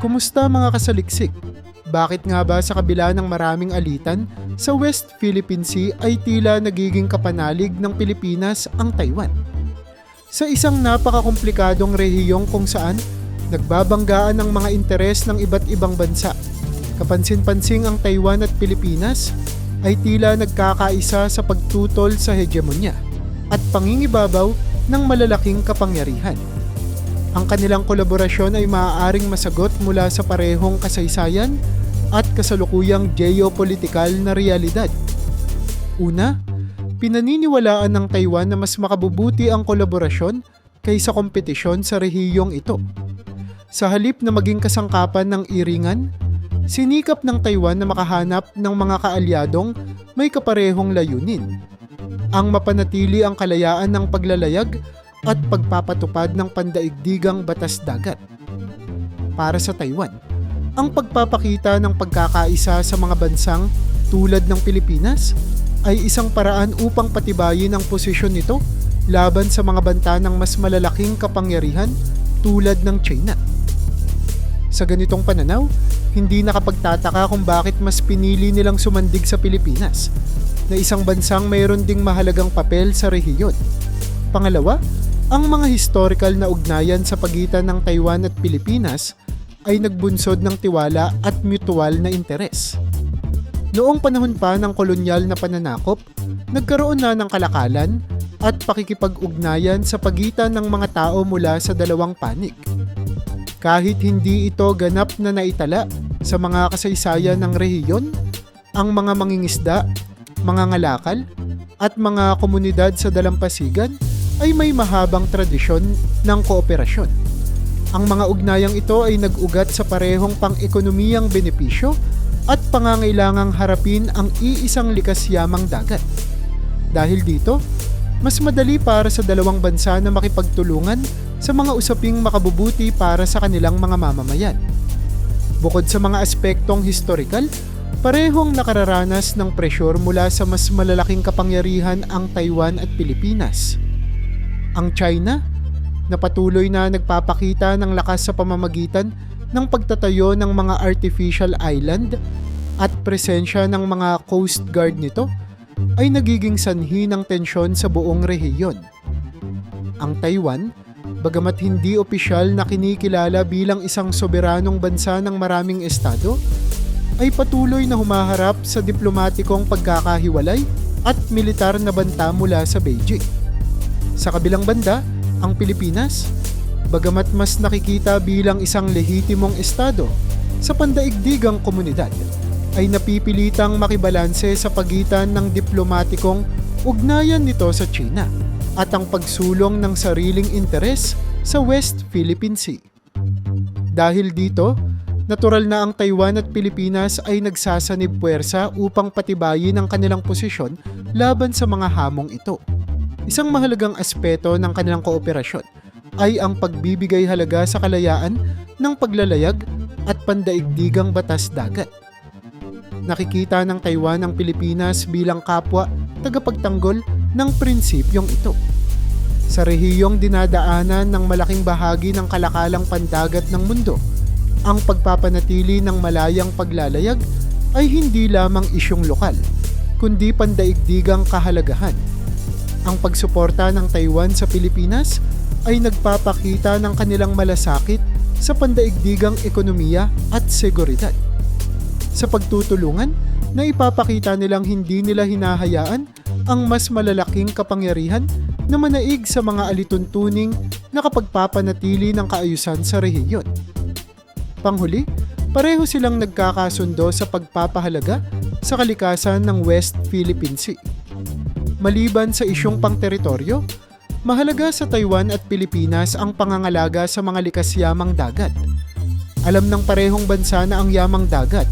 Kumusta mga kasaliksik? Bakit nga ba sa kabila ng maraming alitan, sa West Philippine Sea ay tila nagiging kapanalig ng Pilipinas ang Taiwan? Sa isang napakakomplikadong rehiyong kung saan nagbabanggaan ang mga interes ng iba't ibang bansa, kapansin-pansing ang Taiwan at Pilipinas ay tila nagkakaisa sa pagtutol sa hegemonya at pangingibabaw ng malalaking kapangyarihan. Ang kanilang kolaborasyon ay maaaring masagot mula sa parehong kasaysayan at kasalukuyang geopolitikal na realidad. Una, pinaniniwalaan ng Taiwan na mas makabubuti ang kolaborasyon kaysa kompetisyon sa rehiyong ito. Sa halip na maging kasangkapan ng iringan, sinikap ng Taiwan na makahanap ng mga kaalyadong may kaparehong layunin. Ang mapanatili ang kalayaan ng paglalayag at pagpapatupad ng pandaigdigang batas dagat. Para sa Taiwan, ang pagpapakita ng pagkakaisa sa mga bansang tulad ng Pilipinas ay isang paraan upang patibayin ang posisyon nito laban sa mga banta ng mas malalaking kapangyarihan tulad ng China. Sa ganitong pananaw, hindi nakapagtataka kung bakit mas pinili nilang sumandig sa Pilipinas, na isang bansang mayroon ding mahalagang papel sa rehiyon. Pangalawa, ang mga historical na ugnayan sa pagitan ng Taiwan at Pilipinas ay nagbunsod ng tiwala at mutual na interes. Noong panahon pa ng kolonyal na pananakop, nagkaroon na ng kalakalan at pakikipag-ugnayan sa pagitan ng mga tao mula sa dalawang panig. Kahit hindi ito ganap na naitala sa mga kasaysayan ng rehiyon, ang mga mangingisda, mga ngalakal, at mga komunidad sa dalampasigan ay may mahabang tradisyon ng kooperasyon. Ang mga ugnayang ito ay nag-ugat sa parehong pang-ekonomiyang benepisyo at pangangailangang harapin ang iisang likas yamang dagat. Dahil dito, mas madali para sa dalawang bansa na makipagtulungan sa mga usaping makabubuti para sa kanilang mga mamamayan. Bukod sa mga aspektong historikal, parehong nakararanas ng presyur mula sa mas malalaking kapangyarihan ang Taiwan at Pilipinas. Ang China, na patuloy na nagpapakita ng lakas sa pamamagitan ng pagtatayo ng mga artificial island at presensya ng mga coast guard nito, ay nagiging sanhi ng tensyon sa buong rehiyon. Ang Taiwan, bagamat hindi opisyal na kinikilala bilang isang soberanong bansa ng maraming estado, ay patuloy na humaharap sa diplomatikong pagkakahiwalay at militar na banta mula sa Beijing. Sa kabilang banda, ang Pilipinas, bagamat mas nakikita bilang isang lehitimong estado sa pandaigdigang komunidad, ay napipilitang makibalanse sa pagitan ng diplomatikong ugnayan nito sa China at ang pagsulong ng sariling interes sa West Philippine Sea. Dahil dito, natural na ang Taiwan at Pilipinas ay nagsasanib puwersa upang patibayin ang kanilang posisyon laban sa mga hamong ito. Isang mahalagang aspeto ng kanilang kooperasyon ay ang pagbibigay halaga sa kalayaan ng paglalayag at pandaigdigang batas dagat. Nakikita ng Taiwan ang Pilipinas bilang kapwa tagapagtanggol ng prinsipyong ito. Sa rehiyong dinadaanan ng malaking bahagi ng kalakalang pandagat ng mundo, ang pagpapanatili ng malayang paglalayag ay hindi lamang isyong lokal, kundi pandaigdigang kahalagahan. Ang pagsuporta ng Taiwan sa Pilipinas ay nagpapakita ng kanilang malasakit sa pandaigdigang ekonomiya at seguridad. Sa pagtutulungan, na ipapakita nilang hindi nila hinahayaan ang mas malalaking kapangyarihan na manaig sa mga alituntuning na kapagpapanatili ng kaayusan sa rehiyon. Panghuli, pareho silang nagkakasundo sa pagpapahalaga sa kalikasan ng West Philippine Sea. Maliban sa isyong pang-teritoryo, mahalaga sa Taiwan at Pilipinas ang pangangalaga sa mga likas yamang dagat. Alam ng parehong bansa na ang yamang dagat,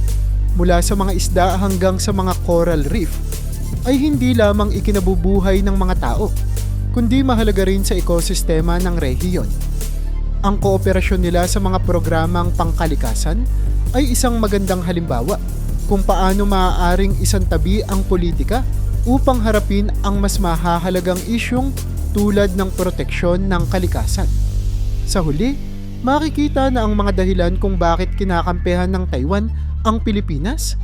mula sa mga isda hanggang sa mga coral reef, ay hindi lamang ikinabubuhay ng mga tao, kundi mahalaga rin sa ekosistema ng rehiyon. Ang kooperasyon nila sa mga programang pangkalikasan ay isang magandang halimbawa kung paano maaaring isantabi ang politika upang harapin ang mas mahahalagang isyung tulad ng proteksyon ng kalikasan. Sa huli, makikita na ang mga dahilan kung bakit kinakampihan ng Taiwan ang Pilipinas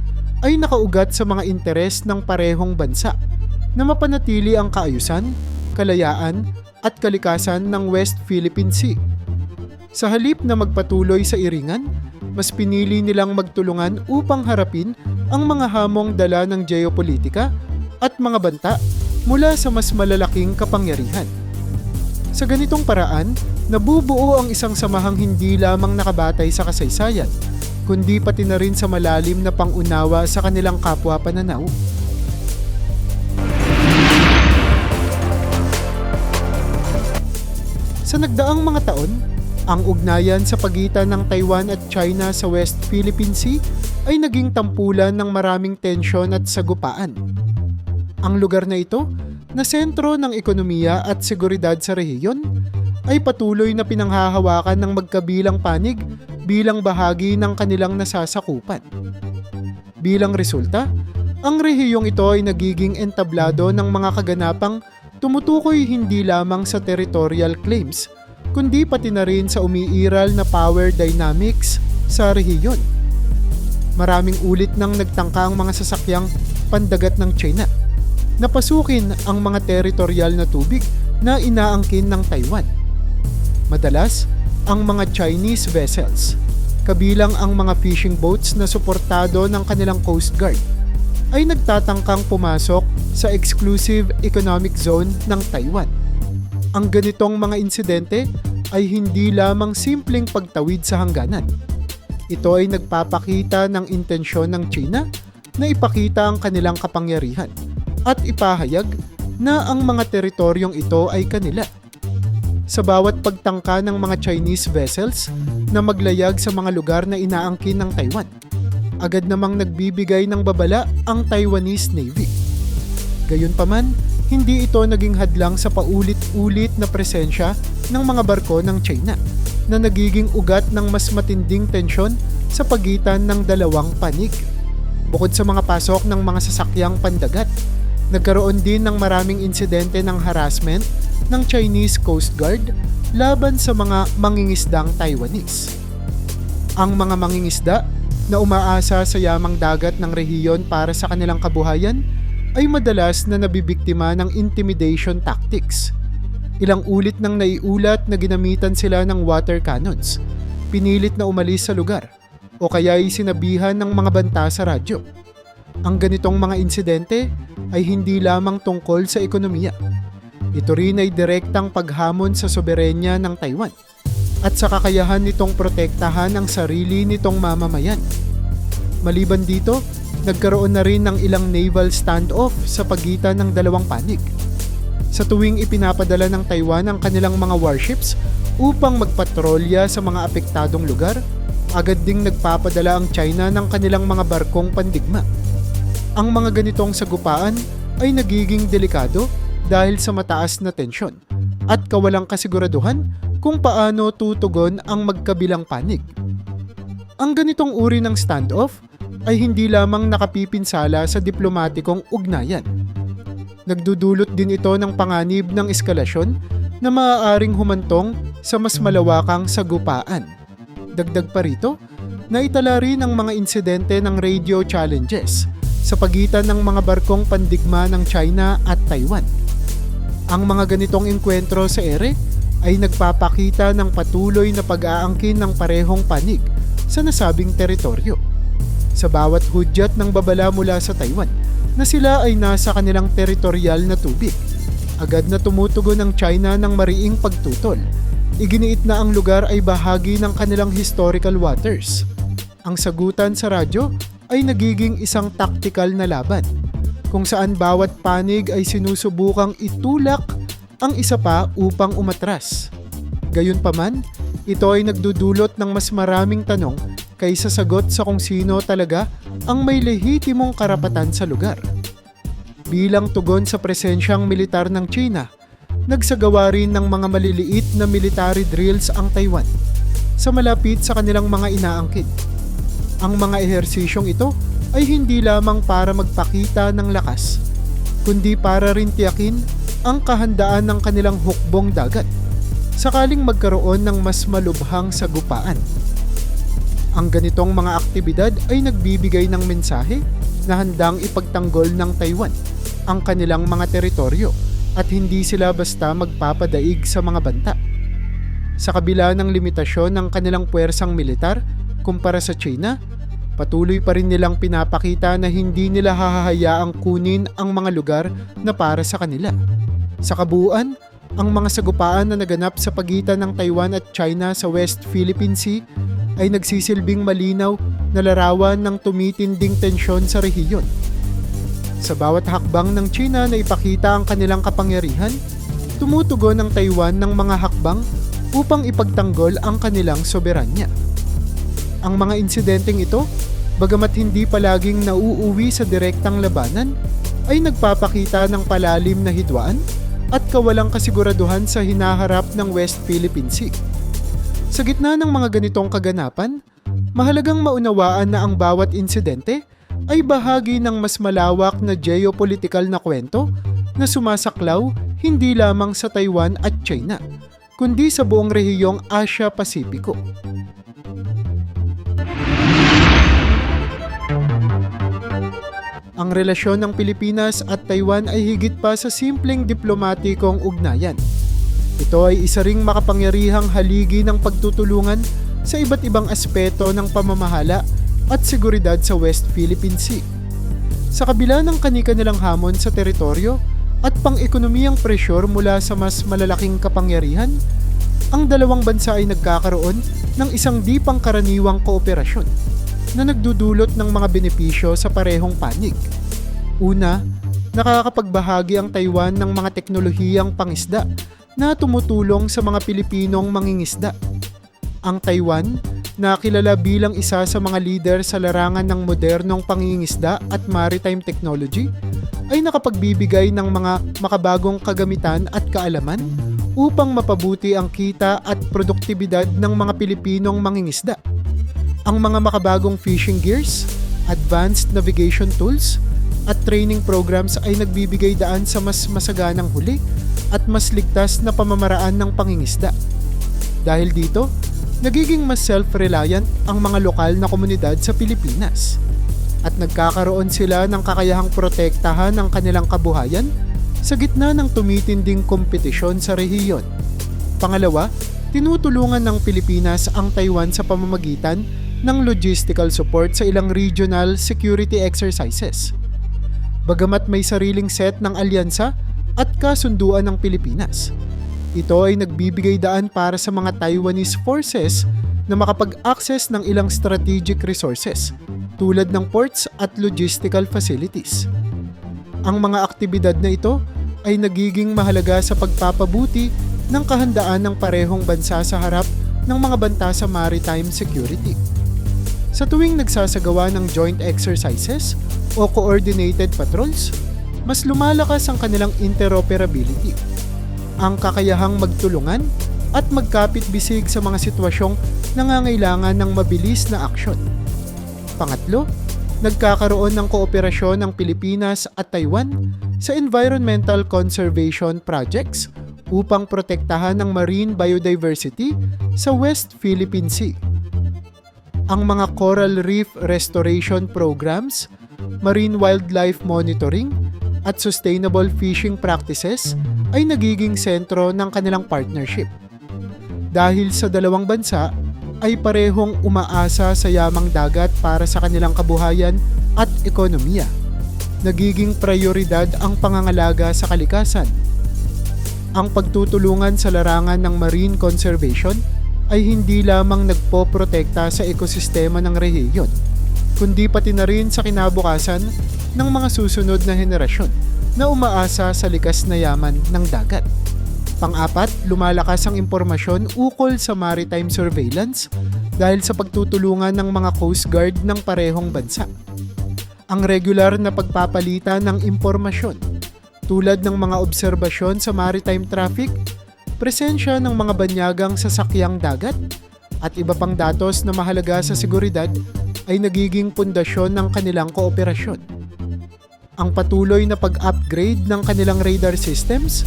ay nakaugat sa mga interes ng parehong bansa na mapanatili ang kaayusan, kalayaan at kalikasan ng West Philippine Sea. Sa halip na magpatuloy sa iringan, mas pinili nilang magtulungan upang harapin ang mga hamong dala ng geopolitika at mga banta mula sa mas malalaking kapangyarihan. Sa ganitong paraan, nabubuo ang isang samahang hindi lamang nakabatay sa kasaysayan, kundi pati na rin sa malalim na pangunawa sa kanilang kapwa pananaw. Sa nagdaang mga taon, ang ugnayan sa pagitan ng Taiwan at China sa West Philippine Sea ay naging tampulan ng maraming tensyon at sagupaan. Ang lugar na ito, na sentro ng ekonomiya at seguridad sa rehiyon, ay patuloy na pinanghahawakan ng magkabilang panig bilang bahagi ng kanilang nasasakupan. Bilang resulta, ang rehiyong ito ay nagiging entablado ng mga kaganapang tumutukoy hindi lamang sa territorial claims, kundi pati na rin sa umiiral na power dynamics sa rehiyon. Maraming ulit nang nagtangka ang mga sasakyang pandagat ng China na pasukin ang mga territorial na tubig na inaangkin ng Taiwan. Madalas, ang mga Chinese vessels, kabilang ang mga fishing boats na suportado ng kanilang Coast Guard, ay nagtatangkang pumasok sa exclusive economic zone ng Taiwan. Ang ganitong mga insidente ay hindi lamang simpleng pagtawid sa hangganan. Ito ay nagpapakita ng intensyon ng China na ipakita ang kanilang kapangyarihan at ipahayag na ang mga teritoryong ito ay kanila. Sa bawat pagtangka ng mga Chinese vessels na maglayag sa mga lugar na inaangkin ng Taiwan, agad namang nagbibigay ng babala ang Taiwanese Navy. Gayunpaman, hindi ito naging hadlang sa paulit-ulit na presensya ng mga barko ng China na nagiging ugat ng mas matinding tensyon sa pagitan ng dalawang panig. Bukod sa mga pasok ng mga sasakyang pandagat, nagkaroon din ng maraming insidente ng harassment ng Chinese Coast Guard laban sa mga mangingisdang Taiwanese. Ang mga mangingisda na umaasa sa yamang dagat ng rehiyon para sa kanilang kabuhayan ay madalas na nabibiktima ng intimidation tactics. Ilang ulit nang naiulat na ginamitan sila ng water cannons, pinilit na umalis sa lugar, o kaya ay sinabihan ng mga banta sa radyo. Ang ganitong mga insidente ay hindi lamang tungkol sa ekonomiya. Ito rin ay direktang paghamon sa soberenya ng Taiwan at sa kakayahan nitong protektahan ang sarili nitong mamamayan. Maliban dito, nagkaroon na rin ng ilang naval standoff sa pagitan ng dalawang panig. Sa tuwing ipinapadala ng Taiwan ang kanilang mga warships upang magpatrolya sa mga apektadong lugar, agad ding nagpapadala ang China ng kanilang mga barkong pandigma. Ang mga ganitong sagupaan ay nagiging delikado dahil sa mataas na tensyon at kawalang kasiguraduhan kung paano tutugon ang magkabilang panig. Ang ganitong uri ng standoff ay hindi lamang nakapipinsala sa diplomatikong ugnayan. Nagdudulot din ito ng panganib ng eskalasyon na maaaring humantong sa mas malawakang sagupaan. Dagdag pa rito, naitala rin ang mga insidente ng radio challenges sa pagitan ng mga barkong pandigma ng China at Taiwan. Ang mga ganitong engkwentro sa ere ay nagpapakita ng patuloy na pag-aangkin ng parehong panig sa nasabing teritoryo. Sa bawat hudyat ng babala mula sa Taiwan na sila ay nasa kanilang teritorial na tubig, agad na tumutugon ang China ng mariing pagtutol. Iginiit na ang lugar ay bahagi ng kanilang historical waters. Ang sagutan sa radyo ay nagiging isang taktikal na laban, kung saan bawat panig ay sinusubukang itulak ang isa pa upang umatras. Gayunpaman, ito ay nagdudulot ng mas maraming tanong kaysa sagot sa kung sino talaga ang may lehitimong karapatan sa lugar. Bilang tugon sa presensyang militar ng China, nagsagawa rin ng mga maliliit na military drills ang Taiwan sa malapit sa kanilang mga inaangkin. Ang mga ehersisyong ito ay hindi lamang para magpakita ng lakas, kundi para rin tiyakin ang kahandaan ng kanilang hukbong dagat. sakaling magkaroon ng mas malubhang sagupaan. Ang ganitong mga aktibidad ay nagbibigay ng mensahe na handang ipagtanggol ng Taiwan ang kanilang mga teritoryo at hindi sila basta magpapadaig sa mga banta. Sa kabila ng limitasyon ng kanilang puwersang militar kumpara sa China, patuloy pa rin nilang pinapakita na hindi nila hahayaang kunin ang mga lugar na para sa kanila. Sa kabuuan, ang mga sagupaan na naganap sa pagitan ng Taiwan at China sa West Philippine Sea ay nagsisilbing malinaw na larawan ng tumitinding tensyon sa rehiyon. Sa bawat hakbang ng China na ipakita ang kanilang kapangyarihan, tumutugon ang Taiwan ng mga hakbang upang ipagtanggol ang kanilang soberanya. Ang mga insidenteng ito, bagamat hindi palaging nauuwi sa direktang labanan, ay nagpapakita ng palalim na hidwaan at kawalang kasiguraduhan sa hinaharap ng West Philippine Sea. Sa gitna ng mga ganitong kaganapan, mahalagang maunawaan na ang bawat insidente ay bahagi ng mas malawak na geopolitical na kwento na sumasaklaw hindi lamang sa Taiwan at China, kundi sa buong rehiyong Asia-Pasipiko. Ang relasyon ng Pilipinas at Taiwan ay higit pa sa simpleng diplomatikong ugnayan. Ito ay isa ring makapangyarihang haligi ng pagtutulungan sa iba't ibang aspeto ng pamamahala at seguridad sa West Philippine Sea. Sa kabila ng kani-kanilang hamon sa teritoryo at pang-ekonomiyang presyur mula sa mas malalaking kapangyarihan, ang dalawang bansa ay nagkakaroon ng isang di pangkaraniwang kooperasyon na nagdudulot ng mga benepisyo sa parehong panig. Una, nakakapagbahagi ang Taiwan ng mga teknolohiyang pangisda na tumutulong sa mga Pilipinong mangingisda. Ang Taiwan, na kilala bilang isa sa mga leader sa larangan ng modernong pangingisda at maritime technology, ay nakapagbibigay ng mga makabagong kagamitan at kaalaman upang mapabuti ang kita at produktibidad ng mga Pilipinong mangingisda. Ang mga makabagong fishing gears, advanced navigation tools, at training programs ay nagbibigay daan sa mas masaganang huli at mas ligtas na pamamaraan ng pangingisda. Dahil dito, nagiging mas self-reliant ang mga lokal na komunidad sa Pilipinas at nagkakaroon sila ng kakayahang protektahan ang kanilang kabuhayan sa gitna ng tumitinding kompetisyon sa rehiyon. Pangalawa, tinutulungan ng Pilipinas ang Taiwan sa pamamagitan ng logistical support sa ilang regional security exercises. Bagamat may sariling set ng alyansa at kasunduan ng Pilipinas, ito ay nagbibigay daan para sa mga Taiwanese forces na makapag-access ng ilang strategic resources tulad ng ports at logistical facilities. Ang mga aktibidad na ito ay nagiging mahalaga sa pagpapabuti ng kahandaan ng parehong bansa sa harap ng mga banta sa maritime security. Sa tuwing nagsasagawa ng joint exercises o coordinated patrols, mas lumalakas ang kanilang interoperability, ang kakayahang magtulungan at magkapit-bisig sa mga sitwasyong nangangailangan ng mabilis na aksyon. Pangatlo, nagkakaroon ng kooperasyon ng Pilipinas at Taiwan sa environmental conservation projects upang protektahan ang marine biodiversity sa West Philippine Sea. Ang mga coral reef restoration programs, marine wildlife monitoring, at sustainable fishing practices ay nagiging sentro ng kanilang partnership. Dahil sa dalawang bansa ay parehong umaasa sa yamang dagat para sa kanilang kabuhayan at ekonomiya, nagiging prioridad ang pangangalaga sa kalikasan. Ang pagtutulungan sa larangan ng marine conservation ay hindi lamang nagpoprotekta sa ekosistema ng rehiyon, kundi pati na rin sa kinabukasan ng mga susunod na henerasyon na umaasa sa likas na yaman ng dagat. Pang-apat, lumalakas ang impormasyon ukol sa maritime surveillance dahil sa pagtutulungan ng mga Coast Guard ng parehong bansa. Ang regular na pagpapalitan ng impormasyon tulad ng mga obserbasyon sa maritime traffic, presensya ng mga banyagang sasakyang dagat, at iba pang datos na mahalaga sa seguridad ay nagiging pundasyon ng kanilang kooperasyon. Ang patuloy na pag-upgrade ng kanilang radar systems,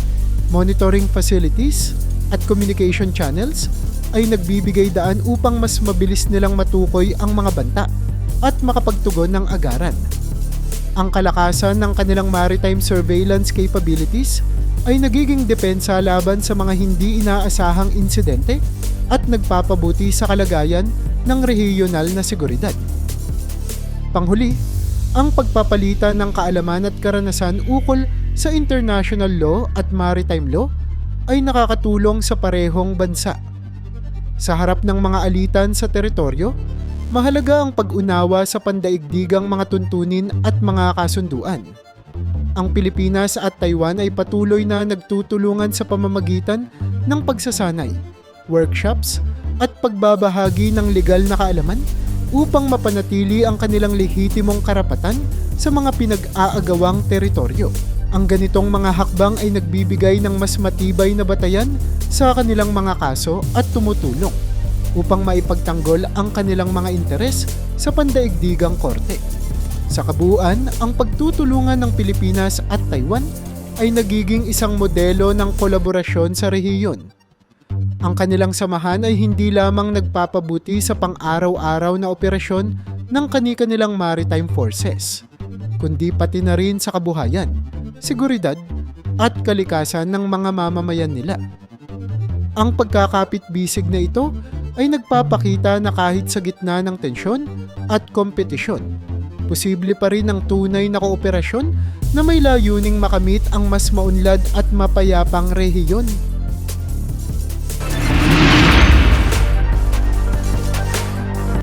monitoring facilities, at communication channels ay nagbibigay daan upang mas mabilis nilang matukoy ang mga banta at makapagtugon ng agaran. Ang kalakasan ng kanilang maritime surveillance capabilities ay nagiging depensa laban sa mga hindi inaasahang insidente at nagpapabuti sa kalagayan ng rehiyonal na seguridad. Panghuli, ang pagpapalitan ng kaalaman at karanasan ukol sa international law at maritime law ay nakakatulong sa parehong bansa. Sa harap ng mga alitan sa teritoryo, mahalaga ang pag-unawa sa pandaigdigang mga tuntunin at mga kasunduan. Ang Pilipinas at Taiwan ay patuloy na nagtutulungan sa pamamagitan ng pagsasanay, workshops at pagbabahagi ng legal na kaalaman upang mapanatili ang kanilang lehitimong karapatan sa mga pinag-aagawang teritoryo. Ang ganitong mga hakbang ay nagbibigay ng mas matibay na batayan sa kanilang mga kaso at tumutulong upang maipagtanggol ang kanilang mga interes sa pandaigdigang korte. Sa kabuuan, ang pagtutulungan ng Pilipinas at Taiwan ay nagiging isang modelo ng kolaborasyon sa rehiyon. Ang kanilang samahan ay hindi lamang nagpapabuti sa pang-araw-araw na operasyon ng kani-kanilang maritime forces, kundi pati na rin sa kabuhayan, seguridad at kalikasan ng mga mamamayan nila. Ang pagkakapit-bisig na ito ay nagpapakita na kahit sa gitna ng tensyon at kompetisyon, posible pa rin ang tunay na kooperasyon na may layuning makamit ang mas maunlad at mapayapang rehiyon.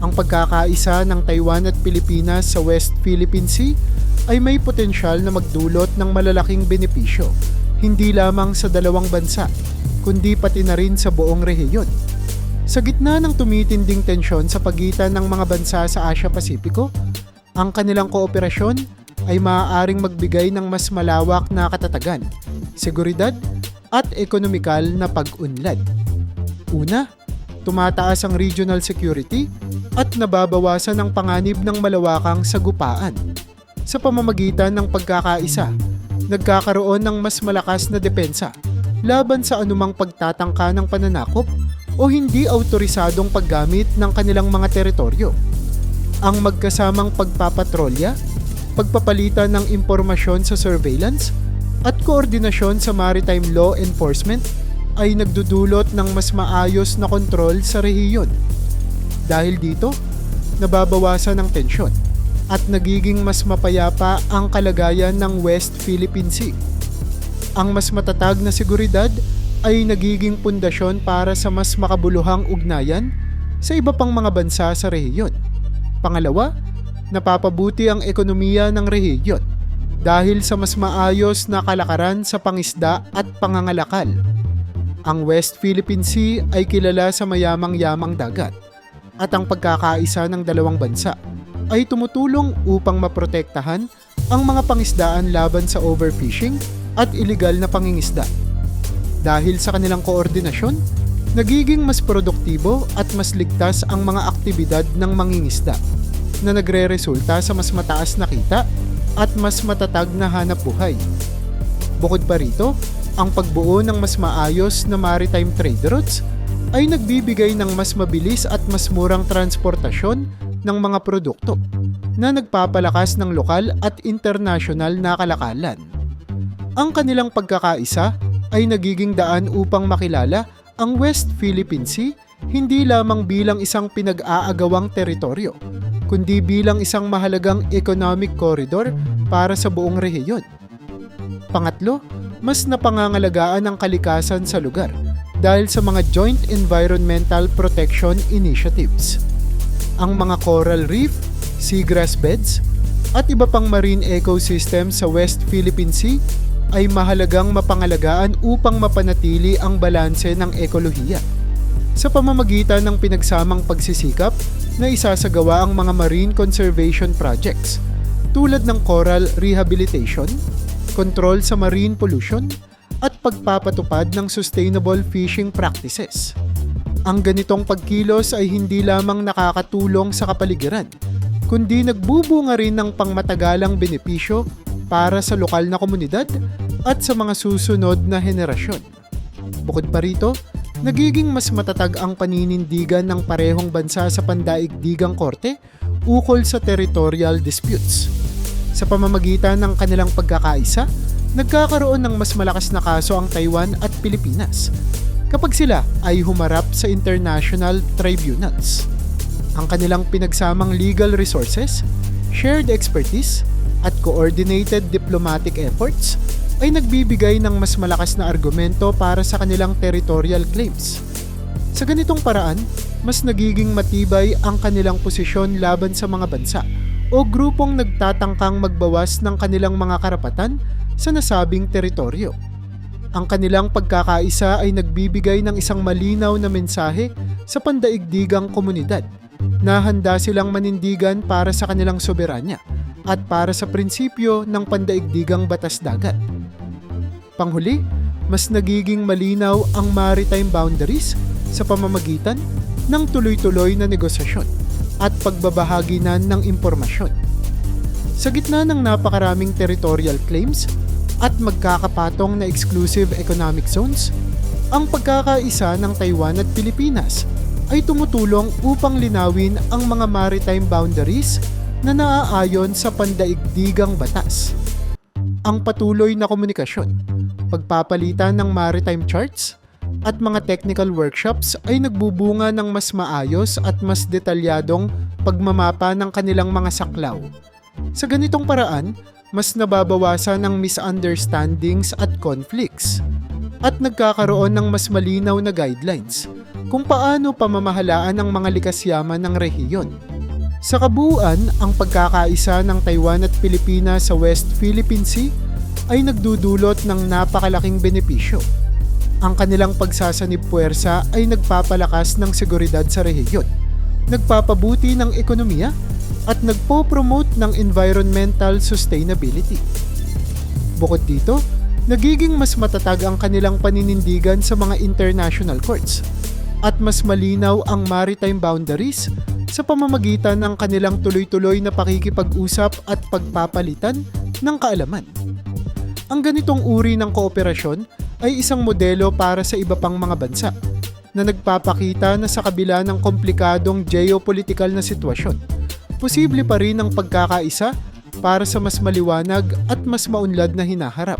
Ang pagkakaisa ng Taiwan at Pilipinas sa West Philippine Sea ay may potensyal na magdulot ng malalaking benepisyo, hindi lamang sa dalawang bansa, kundi pati na rin sa buong rehiyon. Sa gitna ng tumitinding tensyon sa pagitan ng mga bansa sa Asia-Pasipiko, ang kanilang kooperasyon ay maaaring magbigay ng mas malawak na katatagan, seguridad at ekonomikal na pag-unlad. Una, tumataas ang regional security at nababawasan ang panganib ng malawakang sagupaan. Sa pamamagitan ng pagkakaisa, nagkakaroon ng mas malakas na depensa laban sa anumang pagtatangka ng pananakop o hindi autorisadong paggamit ng kanilang mga teritoryo. Ang magkasamang pagpapatrolya, pagpapalitan ng impormasyon sa surveillance, at koordinasyon sa maritime law enforcement ay nagdudulot ng mas maayos na kontrol sa rehiyon. Dahil dito, nababawasan ang tensyon at nagiging mas mapayapa ang kalagayan ng West Philippine Sea. Ang mas matatag na seguridad ay nagiging pundasyon para sa mas makabuluhang ugnayan sa iba pang mga bansa sa rehiyon. Pangalawa, napapabuti ang ekonomiya ng rehiyon dahil sa mas maayos na kalakaran sa pangisda at pangangalakal. Ang West Philippine Sea ay kilala sa mayamang-yamang dagat at ang pagkakaisa ng dalawang bansa ay tumutulong upang maprotektahan ang mga pangisdaan laban sa overfishing at iligal na pangingisda. Dahil sa kanilang koordinasyon, nagiging mas produktibo at mas ligtas ang mga aktibidad ng mangingisda na nagre-resulta sa mas mataas na kita at mas matatag na hanap buhay. Bukod pa rito, ang pagbuo ng mas maayos na maritime trade routes ay nagbibigay ng mas mabilis at mas murang transportasyon ng mga produkto na nagpapalakas ng lokal at internasyonal na kalakalan. Ang kanilang pagkakaisa ay nagiging daan upang makilala ang West Philippine Sea hindi lamang bilang isang pinag-aagawang teritoryo, kundi bilang isang mahalagang economic corridor para sa buong rehiyon. Pangatlo, mas napangangalagaan ang kalikasan sa lugar dahil sa mga Joint Environmental Protection Initiatives. Ang mga coral reef, seagrass beds, at iba pang marine ecosystem sa West Philippine Sea ay mahalagang mapangalagaan upang mapanatili ang balanse ng ekolohiya. Sa pamamagitan ng pinagsamang pagsisikap na isasagawa ang mga marine conservation projects tulad ng coral rehabilitation, control sa marine pollution, at pagpapatupad ng sustainable fishing practices. Ang ganitong pagkilos ay hindi lamang nakakatulong sa kapaligiran, kundi nagbubunga rin ng pangmatagalang benepisyo para sa lokal na komunidad at sa mga susunod na henerasyon. Bukod pa rito, nagiging mas matatag ang paninindigan ng parehong bansa sa pandaigdigang korte ukol sa territorial disputes. Sa pamamagitan ng kanilang pagkakaisa, nagkakaroon ng mas malakas na kaso ang Taiwan at Pilipinas kapag sila ay humarap sa international tribunals. Ang kanilang pinagsamang legal resources, shared expertise, at coordinated diplomatic efforts ay nagbibigay ng mas malakas na argumento para sa kanilang territorial claims. Sa ganitong paraan, mas nagiging matibay ang kanilang posisyon laban sa mga bansa o grupong nagtatangkang magbawas ng kanilang mga karapatan sa nasabing teritoryo. Ang kanilang pagkakaisa ay nagbibigay ng isang malinaw na mensahe sa pandaigdigang komunidad na handa silang manindigan para sa kanilang soberanya at para sa prinsipyo ng pandaigdigang batas dagat. Panghuli, mas nagiging malinaw ang maritime boundaries sa pamamagitan ng tuloy-tuloy na negosasyon at pagbabahaginan ng impormasyon. Sa gitna ng napakaraming territorial claims at magkakapatong na exclusive economic zones, ang pagkakaisa ng Taiwan at Pilipinas ay tumutulong upang linawin ang mga maritime boundaries na naaayon sa pandaigdigang batas. Ang patuloy na komunikasyon, pagpapalitan ng maritime charts, at mga technical workshops ay nagbubunga ng mas maayos at mas detalyadong pagmamapa ng kanilang mga saklaw. Sa ganitong paraan, mas nababawasan ang misunderstandings at conflicts at nagkakaroon ng mas malinaw na guidelines kung paano pamamahalaan ang mga likas yaman ng rehiyon. Sa kabuuan, ang pagkakaisa ng Taiwan at Pilipinas sa West Philippine Sea ay nagdudulot ng napakalaking benepisyo. Ang kanilang pagsasanib puwersa ay nagpapalakas ng seguridad sa rehiyon, nagpapabuti ng ekonomiya, at nagpo-promote ng environmental sustainability. Bukod dito, nagiging mas matatag ang kanilang paninindigan sa mga international courts at mas malinaw ang maritime boundaries sa pamamagitan ng kanilang tuloy-tuloy na pakikipag-usap at pagpapalitan ng kaalaman. Ang ganitong uri ng kooperasyon ay isang modelo para sa iba pang mga bansa na nagpapakita na sa kabila ng komplikadong geopolitical na sitwasyon, posible pa rin ang pagkakaisa para sa mas maliwanag at mas maunlad na hinaharap.